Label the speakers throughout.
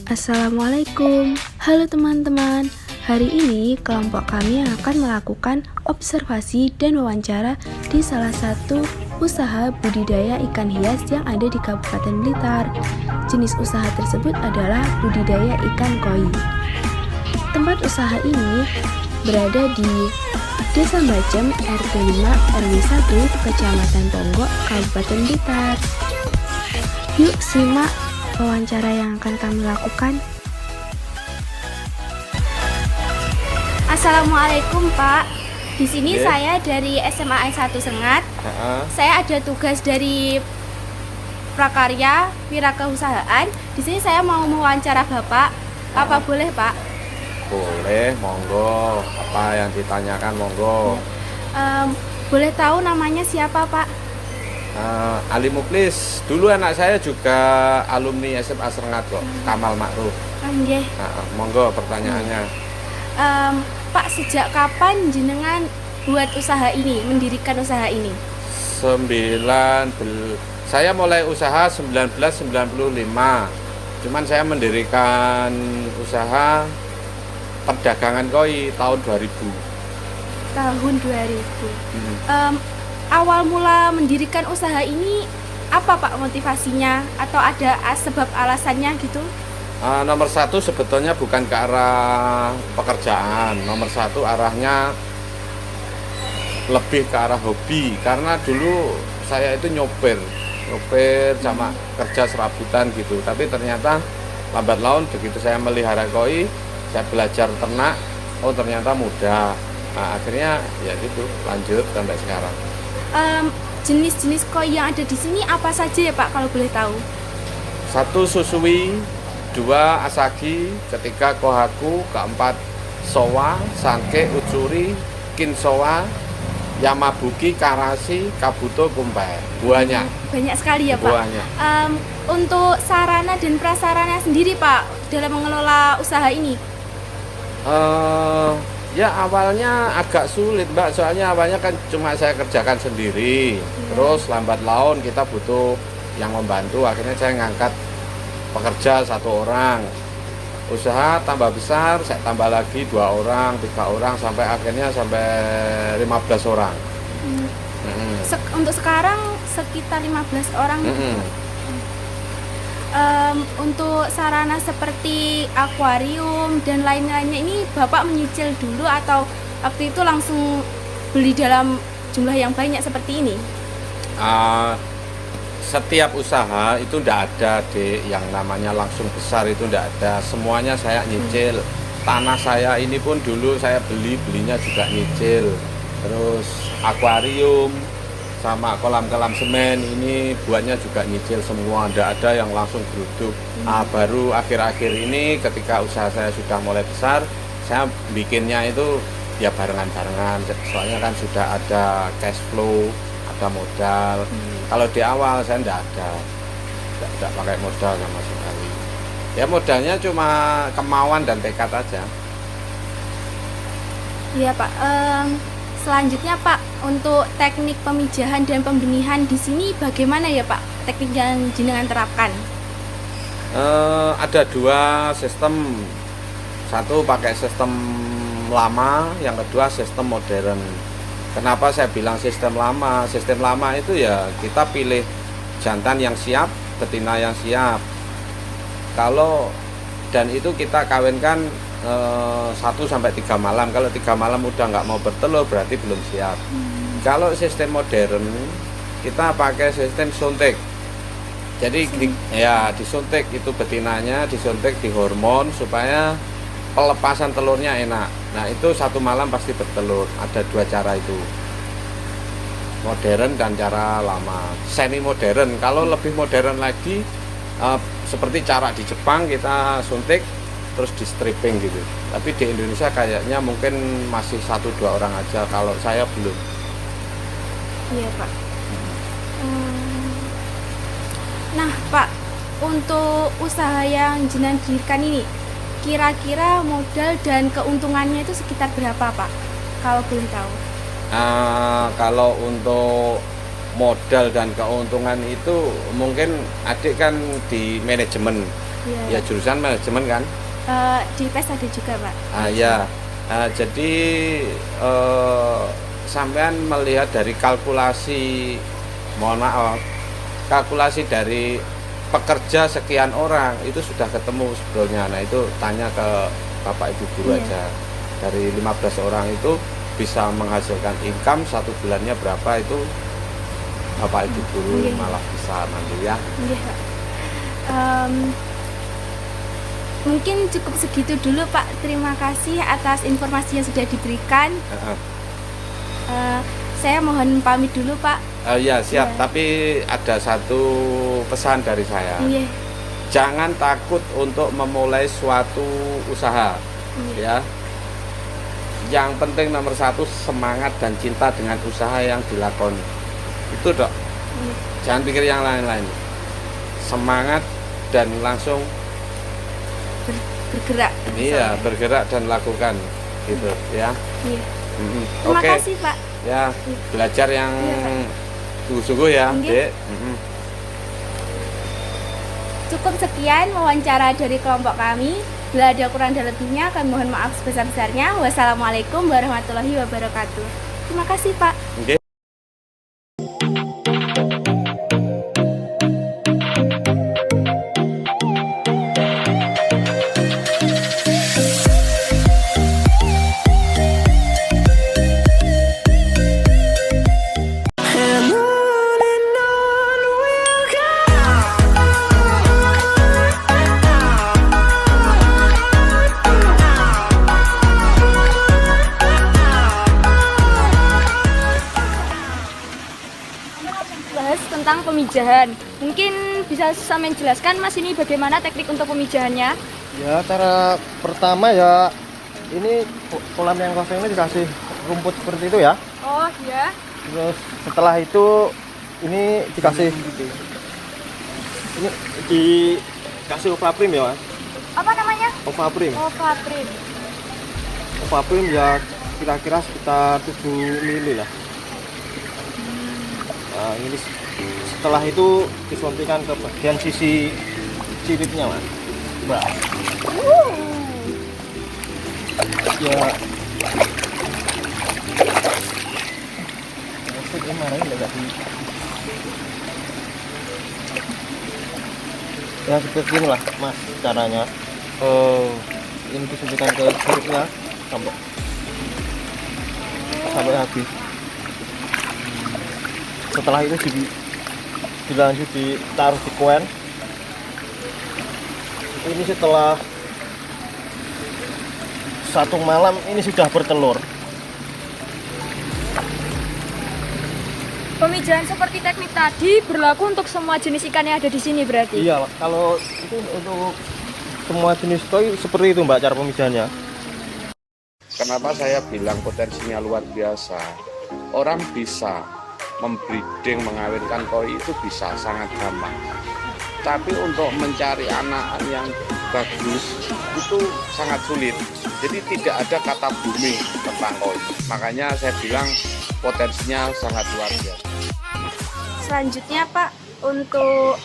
Speaker 1: Assalamualaikum, halo teman-teman. Hari ini kelompok kami akan melakukan observasi dan wawancara di salah satu usaha budidaya ikan hias yang ada di Kabupaten Blitar. Jenis usaha tersebut adalah budidaya ikan koi. Tempat usaha ini berada di Desa Bajem, RT 5 RW 1, Kecamatan Ponggok, Kabupaten Blitar. Yuk simak wawancara yang akan kami lakukan.
Speaker 2: Assalamualaikum Pak. Di sini saya dari SMA N1 Sengat. Saya ada tugas dari Prakarya Wirausahaan. Di sini saya mau mewawancara Bapak. Apa boleh Pak?
Speaker 3: Boleh, monggo. Apa yang ditanyakan, monggo.
Speaker 2: Boleh tahu namanya siapa Pak?
Speaker 3: Ali Muklis. Dulu anak saya juga alumni SMA Sengat kok, Kamal Ma'ruf.
Speaker 2: Nggih.
Speaker 3: Monggo pertanyaannya.
Speaker 2: Pak, sejak kapan jenengan buat usaha ini, mendirikan usaha ini?
Speaker 3: Saya mulai usaha 1995. Cuman saya mendirikan usaha perdagangan koi tahun 2000.
Speaker 2: Tahun 2000. Awal mula mendirikan usaha ini apa Pak motivasinya atau ada sebab alasannya gitu?
Speaker 3: Nomor satu sebetulnya bukan ke arah pekerjaan. Nomor satu arahnya lebih ke arah hobi. Karena dulu saya itu nyopir sama kerja serabutan gitu. Tapi ternyata lambat laun begitu saya melihara koi, saya belajar ternak. Oh ternyata mudah. Nah, akhirnya ya gitu lanjut sampai sekarang.
Speaker 2: Jenis-jenis koi yang ada di sini apa saja ya Pak kalau boleh tahu?
Speaker 3: 1 susui, 2 asagi, ketiga kohaku, keempat sowa, sangke, utsuri, kinsowa, yamabuki, karasi, kabuto, kumpai. Buahnya. Banyak
Speaker 2: sekali ya Pak.
Speaker 3: Buahnya.
Speaker 2: Untuk sarana dan prasarana sendiri Pak dalam mengelola usaha ini?
Speaker 3: Ya awalnya agak sulit Mbak, soalnya awalnya kan cuma saya kerjakan sendiri. Terus lambat laun kita butuh yang membantu, akhirnya saya ngangkat pekerja 1 orang. Usaha tambah besar, saya tambah lagi 2 orang, 3 orang, sampai akhirnya sampai 15 orang.
Speaker 2: Untuk sekarang sekitar 15 orang. Untuk sarana seperti akuarium dan lain-lainnya ini Bapak menyicil dulu atau waktu itu langsung beli dalam jumlah yang banyak seperti ini?
Speaker 3: Setiap usaha itu tidak ada yang namanya langsung besar, itu tidak ada. Semuanya saya nyicil. Tanah saya ini pun dulu saya belinya juga nyicil. Terus akuarium sama kolam-kolam semen ini buatnya juga nyicil semua, tidak ada yang langsung geruduk. Baru akhir-akhir ini ketika usaha saya sudah mulai besar, saya bikinnya itu ya barengan-barengan, soalnya kan sudah ada cash flow, ada modal. Kalau di awal saya tidak pakai modal sama sekali. Ya modalnya cuma kemauan dan tekad aja.
Speaker 2: Iya Pak. Selanjutnya Pak, untuk teknik pemijahan dan pembenihan di sini bagaimana ya Pak? Teknik yang jenengan terapkan?
Speaker 3: Ada 2 sistem. Satu pakai sistem lama, yang kedua sistem modern. Kenapa saya bilang sistem lama? Sistem lama itu ya kita pilih jantan yang siap, betina yang siap. Dan itu kita kawinkan 1-3 malam. Kalau 3 malam udah nggak mau bertelur berarti belum siap. Kalau sistem modern kita pakai sistem suntik. Jadi disuntik itu betinanya, disuntik di hormon supaya pelepasan telurnya enak. Nah itu 1 malam pasti bertelur. Ada 2 cara itu, modern dan cara lama. Semi modern. Kalau lebih modern lagi seperti cara di Jepang, kita suntik terus di stripping gitu. Tapi di Indonesia kayaknya mungkin masih 1-2 orang aja, kalau saya belum.
Speaker 2: Iya Pak. Nah Pak, untuk usaha yang jenengan dirikan ini kira-kira modal dan keuntungannya itu sekitar berapa Pak? Kalau boleh tahu.
Speaker 3: Kalau untuk modal dan keuntungan itu mungkin adik kan di manajemen.
Speaker 2: Iya.
Speaker 3: Ya jurusan manajemen kan?
Speaker 2: Di PES ada juga Pak.
Speaker 3: Ya. Jadi sampean melihat dari kalkulasi, mohon maaf, kalkulasi dari pekerja sekian orang itu sudah ketemu sebetulnya. Nah itu tanya ke Bapak Ibu guru
Speaker 2: Iya.
Speaker 3: aja. Dari 15 orang itu bisa menghasilkan income satu bulannya berapa, itu Bapak Ibu guru
Speaker 2: Iya.
Speaker 3: malah bisa nanti ya.
Speaker 2: Iya Pak. Mungkin cukup segitu dulu Pak. Terima kasih atas informasi yang sudah diberikan. Saya mohon pamit dulu Pak.
Speaker 3: Ya siap,
Speaker 2: Iya.
Speaker 3: tapi ada satu pesan dari saya.
Speaker 2: Iya.
Speaker 3: Jangan takut untuk memulai suatu usaha,
Speaker 2: Iya.
Speaker 3: ya. Yang penting nomor satu semangat dan cinta dengan usaha yang dilakoni. Itu dok.
Speaker 2: Iya.
Speaker 3: Jangan pikir yang lain-lain. Semangat dan langsung
Speaker 2: Bergerak.
Speaker 3: iya bergerak dan lakukan gitu ya.
Speaker 2: Iya.
Speaker 3: Oke.
Speaker 2: Terima kasih Pak.
Speaker 3: Ya belajar yang
Speaker 2: Iya,
Speaker 3: sungguh-sungguh ya,
Speaker 2: Iya.
Speaker 3: Dek.
Speaker 2: Cukup sekian wawancara dari kelompok kami. Bila ada kurang dan lebihnya, kami mohon maaf sebesar-besarnya. Wassalamualaikum warahmatullahi wabarakatuh. Terima kasih Pak.
Speaker 3: Oke.
Speaker 2: Bahas tentang pemijahan. Mungkin bisa sampean jelaskan Mas ini bagaimana teknik untuk pemijahannya?
Speaker 4: Ya, cara pertama ya ini kolam yang kosong ini dikasih rumput seperti itu ya.
Speaker 2: Oh ya.
Speaker 4: Terus setelah itu ini dikasih ini dikasih ovaprim ya, Mas.
Speaker 2: Apa namanya?
Speaker 4: Ovaprim.
Speaker 2: Oh, Fatrin.
Speaker 4: Ovaprim ya kira-kira sekitar 7 mili lah. Nah, ini setelah itu disuntikan ke bagian sisi siripnya, Mas. Mbak. Ya. Ya seperti inilah Mas caranya. Ini disuntikan ke siripnya sampai habis. Setelah itu dilanjut ditaruh di koen. Ini setelah 1 malam ini sudah bertelur.
Speaker 2: Pemijahan seperti teknik tadi berlaku untuk semua jenis ikan yang ada di sini berarti?
Speaker 4: Iya, kalau itu untuk semua jenis koi seperti itu Mbak cara pemijahannya.
Speaker 3: Kenapa saya bilang potensinya luar biasa? Orang bisa membreeding, mengawinkan koi itu bisa sangat gampang. Tapi untuk mencari anak yang bagus itu sangat sulit. Jadi tidak ada kata booming tentang koi. Makanya saya bilang potensinya sangat luar biasa.
Speaker 2: Selanjutnya Pak, untuk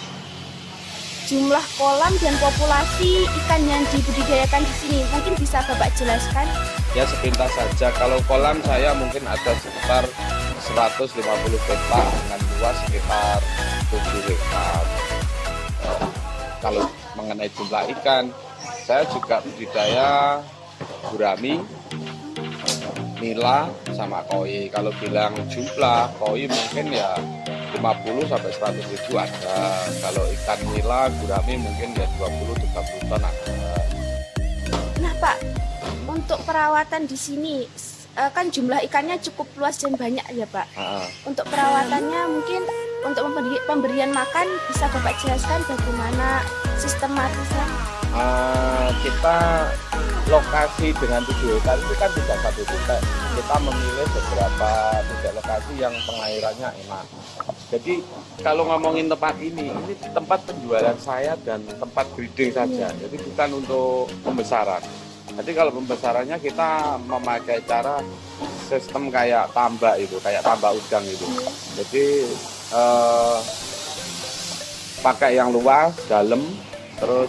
Speaker 2: jumlah kolam dan populasi ikan yang dibudidayakan di sini mungkin bisa Bapak jelaskan?
Speaker 3: Ya sepintas saja, kalau kolam saya mungkin ada sekitar 150 hektar dengan luas sekitar 7 hektar. Kalau mengenai jumlah ikan, saya juga budidaya gurami, nila, sama koi. Kalau bilang jumlah koi mungkin ya 50 sampai 100 ribu ada. Kalau ikan nila, gurami mungkin ya 20-30 ton ada.
Speaker 2: Nah Pak, untuk perawatan di sini kan jumlah ikannya cukup luas dan banyak ya Pak. Untuk perawatannya mungkin untuk pemberian makan bisa Bapak jelaskan bagaimana sistematisnya?
Speaker 3: Kita lokasi dengan 7 hektar itu kan tidak satu titik. Kita memilih beberapa titik lokasi yang pengairannya enak. Jadi kalau ngomongin tempat ini tempat penjualan saya dan tempat breeding saja. Jadi bukan untuk pembesaran. Jadi kalau pembesarannya kita memakai cara sistem kayak tambak itu, kayak tambak udang itu. Jadi pakai yang luas, dalam, terus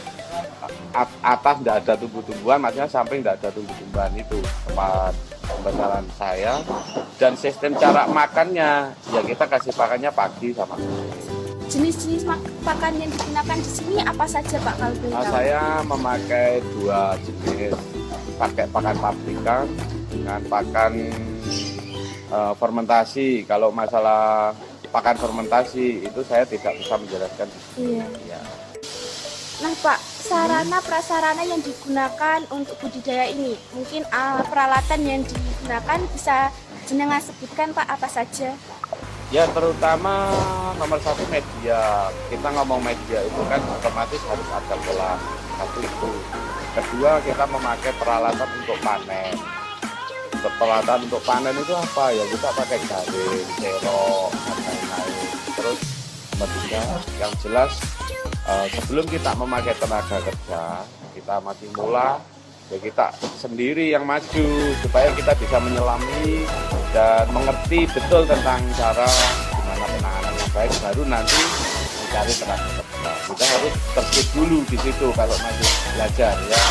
Speaker 3: atas tidak ada tumbuh-tumbuhan, maksudnya samping tidak ada tumbuh-tumbuhan, itu tempat pembesaran saya. Dan sistem cara makannya ya kita kasih pakannya pagi sama sore.
Speaker 2: Jenis-jenis pakan yang digunakan di sini apa saja Pak kalau boleh tahu?
Speaker 3: Saya memakai 2 jenis, pakai pakan pabrikan dengan pakan fermentasi. Kalau masalah pakan fermentasi itu saya tidak bisa menjelaskan di sini.
Speaker 2: Iya.
Speaker 3: Ya.
Speaker 2: Nah Pak, sarana prasarana yang digunakan untuk budidaya ini, mungkin peralatan yang digunakan bisa jenengan sebutkan Pak apa saja?
Speaker 3: Ya terutama nomor 1 media. Kita ngomong media itu kan otomatis harus ada pola, satu itu. Kedua kita memakai peralatan untuk panen. Peralatan untuk panen itu apa ya, kita pakai jaring, serok, dan lain-lain. Terus ketiga yang jelas sebelum kita memakai tenaga kerja, kita masih mula ya kita sendiri yang maju supaya kita bisa menyelami dan mengerti betul tentang cara gimana penanganan yang baik, baru nanti mencari tenaga kerja. Kita harus tertib dulu di situ kalau masih belajar ya.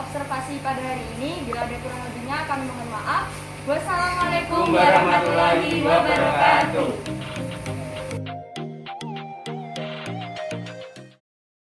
Speaker 5: Observasi pada hari ini, bila ada kurang lebihnya kami mohon maaf. Wassalamualaikum warahmatullahi wabarakatuh.